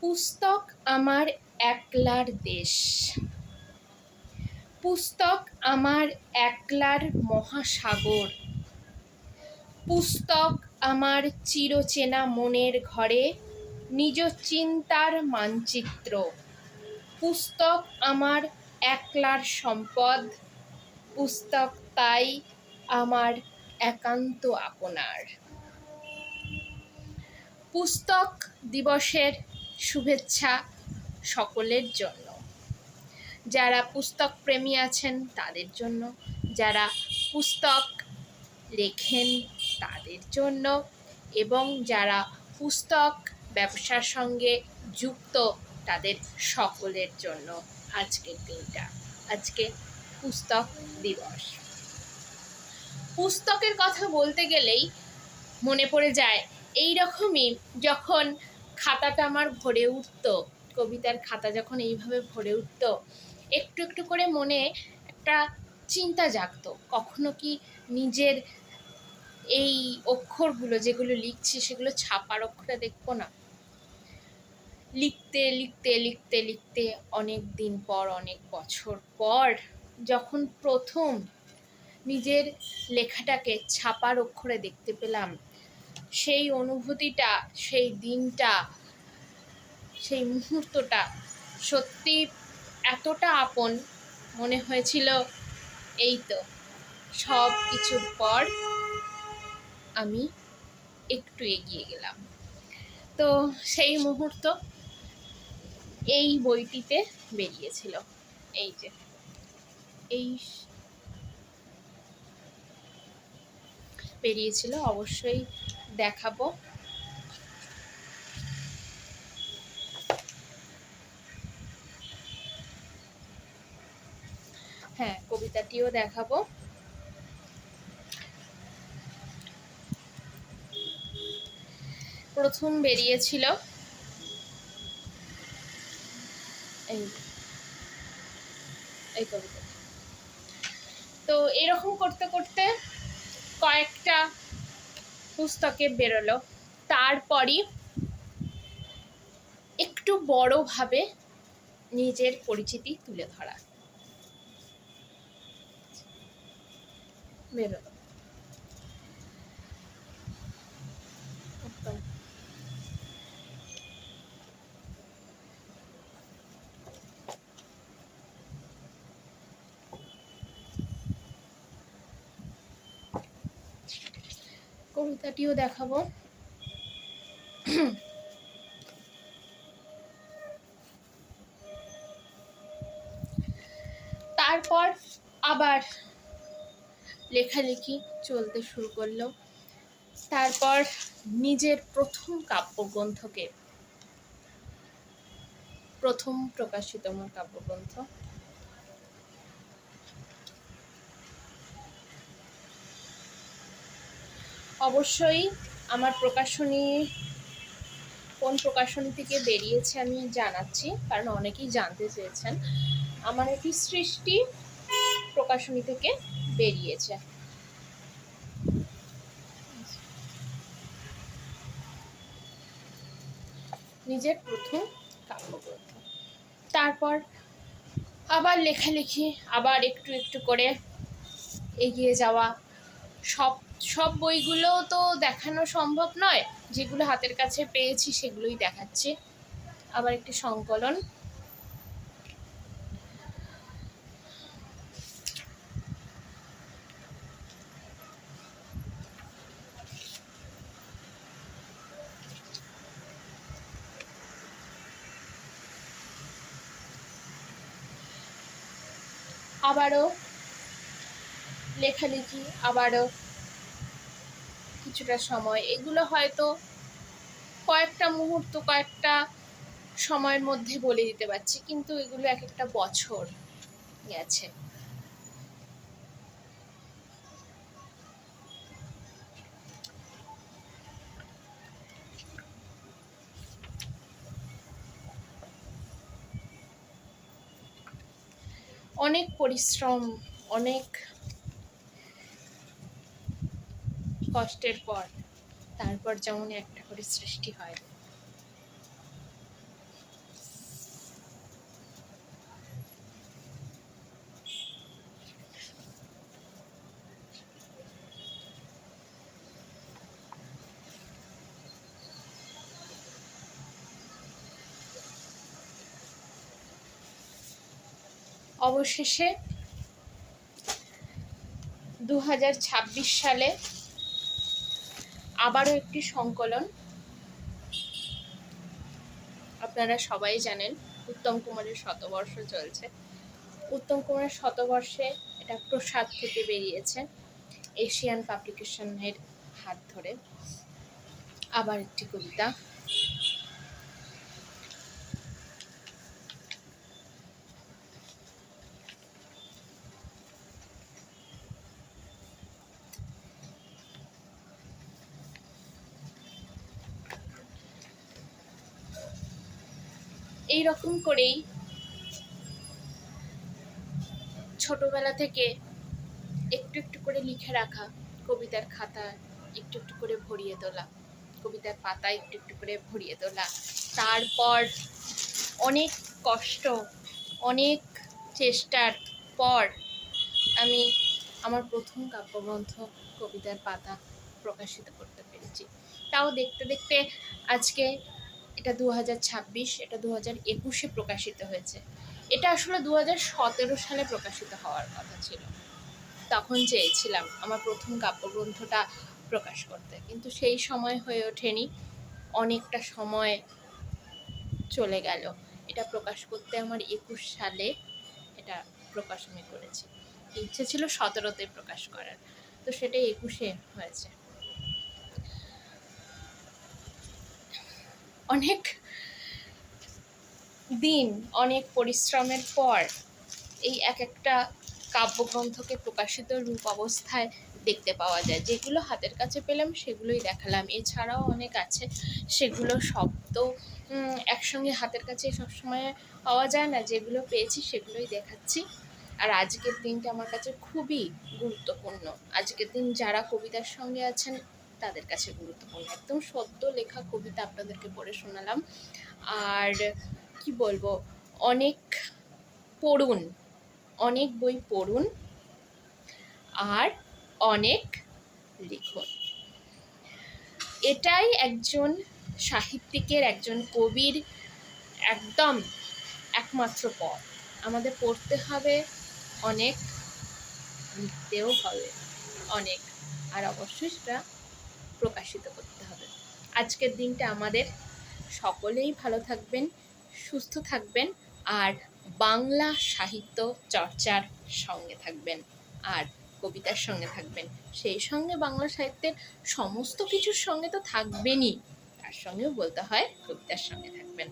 পুস্তক আমার একলার দেশ, পুস্তক আমার একলার মহাসাগর, পুস্তক আমার চিরচেনা মনের ঘরে নিজ চিন্তার মানচিত্র, পুস্তক আমার একলার সম্পদ, পুস্তক তাই আমার একান্ত আপনার। পুস্তক দিবসের শুভেচ্ছা সকলের জন্য, যারা পুস্তক প্রেমী আছেন তাদের জন্য, যারা পুস্তক লেখেন তাদের জন্য, এবং যারা পুস্তক ব্যবসার সঙ্গে যুক্ত তাদের সকলের জন্য আজকের দিনটা, আজকে পুস্তক দিবস। পুস্তকের কথা বলতে গেলেই মনে পড়ে যায় এই রকমই যখন খাতাটা আমার ভরে উঠত, কবিতার খাতা যখন এইভাবে ভরে উঠত, একটু একটু করে মনে একটা চিন্তা জাগতো, কখনো কি নিজের এই অক্ষরগুলো যেগুলো লিখছি সেগুলো ছাপার অক্ষরে দেখবো না। লিখতে লিখতে লিখতে লিখতে অনেক দিন পর, অনেক বছর পর যখন প্রথম নিজের লেখাটাকে ছাপার অক্ষরে দেখতে পেলাম, সেই অনুভূতিটা, সেই দিনটা, সেই মুহূর্তটা সত্যি এতটা আপন মনে হয়েছিল। এই তো সব কিছুর পর আমি একটু এগিয়ে গেলাম। তো সেই মুহূর্ত এই বইটিতে বেরিয়েছিল, এই যে এই বেরিয়েছিল, অবশ্যই দেখাবো। হ্যাঁ, কবিতাটিও দেখাবো। প্রথম বেরিয়েছিল এই কবিতা। তো এরকম করতে করতে কয়েকটা পুস্তকে বেরোলো, তারপরই একটু বড়ভাবে নিজের পরিচিতি তুলে ধরা বেরোলো। কবিতাটিও দেখাবো। তারপর আবার লেখালেখি চলতে শুরু করলো। তারপর নিজের প্রথম কাব্যগ্রন্থকে, প্রথম প্রকাশিত আমার কাব্যগ্রন্থ, অবশ্যই আমার প্রকাশনী কোন প্রকাশনী থেকে বেরিয়েছে আমি জানাচ্ছি, কারণ অনেকেই জানতে চেয়েছেন। আমার এটি সৃষ্টি প্রকাশনী থেকে বেরিয়েছে। নিজের প্রথম কাব্যগ্রন্থ। তারপর আবার লেখালেখি, আবার একটু একটু করে এগিয়ে যাওয়া। সব বইগুলো তো দেখানো সম্ভব নয়, যেগুলো হাতের কাছে পেয়েছি সেগুলোই দেখাচ্ছি। আবার একটি সংকলন, আবারও লেখালেখি, আবারও কিছুটা সময়। এগুলো হয়তো কয়েকটা মুহূর্ত, কয়েকটা সময়ের মধ্যে বলে দিতে পারছি, কিন্তু এগুলো এক একটা বছর গেছে। অনেক পরিশ্রম, অনেক কষ্টের পর তারপর যেমন একটা করে সৃষ্টি হয়। অবশেষে 2026 সালে আবারও একটি সংকলন। আপনারা সবাই জানেন উত্তম কুমারের শতবর্ষ চলছে। উত্তম কুমারের শতবর্ষে এটা প্রসাদ থেকে বেরিয়েছে, এশিয়ান পাবলিকেশনের হাত ধরে আবার একটি কবিতা। এই রকম করেই ছোটবেলা থেকে একটু একটু করে লিখে রাখা, কবিতার খাতা একটু একটু করে ভরিয়ে তোলা, কবিতার পাতা একটু একটু করে ভরিয়ে তোলা, তারপর অনেক কষ্ট, অনেক চেষ্টার পর আমি আমার প্রথম কাব্যগ্রন্থ কবিতার পাতা প্রকাশিত করতে পেরেছি। তাও দেখতে দেখতে আজকে এটা 2026, এটা 2021-এ প্রকাশিত হয়েছে। এটা আসলে 2017 সালে প্রকাশিত হওয়ার কথা ছিল। তখন চেয়েছিলাম আমার প্রথম কাব্যগ্রন্থটা প্রকাশ করতে, কিন্তু সেই সময় হয়ে ওঠেনি। অনেকটা সময় চলে গেল। এটা প্রকাশ করতে আমার 21 সালে এটা প্রকাশ আমি করেছি। ইচ্ছে ছিল 17-তে প্রকাশ করার, তো সেটা 21-এ হয়েছে। অনেক দিন, অনেক পরিশ্রমের পর এই একটা কাব্যগ্রন্থকে প্রকাশিত রূপ অবস্থায় দেখতে পাওয়া যায়। যেগুলো হাতের কাছে পেলাম সেগুলোই দেখালাম, এছাড়াও অনেক আছে, সেগুলো সব তো একসঙ্গে হাতের কাছে সবসময় পাওয়া যায় না। যেগুলো পেয়েছি সেগুলোই দেখাচ্ছি। আর আজকের দিনটা আমার কাছে খুবই গুরুত্বপূর্ণ। আজকের দিন যারা কবিতার সঙ্গে আছেন তাদের কাছে গুরুত্বপূর্ণ। একদম সদ্য লেখা কবিতা আপনাদেরকে পড়ে শোনালাম। আর কি বলবো, অনেক পড়ুন, অনেক বই পড়ুন আর অনেক লিখুন। এটাই একজন সাহিত্যিকের, একজন কবির একদম একমাত্র পথ। আমাদের পড়তে হবে অনেক, লিখতেও হবে অনেক, আর অবশ্যই সেটা প্রকাশিত করতে হবে। আজকের দিনটা আমাদের, সকলেই ভালো থাকবেন, সুস্থ থাকবেন আর বাংলা সাহিত্য চর্চার সঙ্গে থাকবেন আর কবিতার সঙ্গে থাকবেন। সেই সঙ্গে বাংলা সাহিত্যের সমস্ত কিছুর সঙ্গে তো থাকবেনই, তার সঙ্গেও বলতে হয় কবিতার সঙ্গে থাকবেন।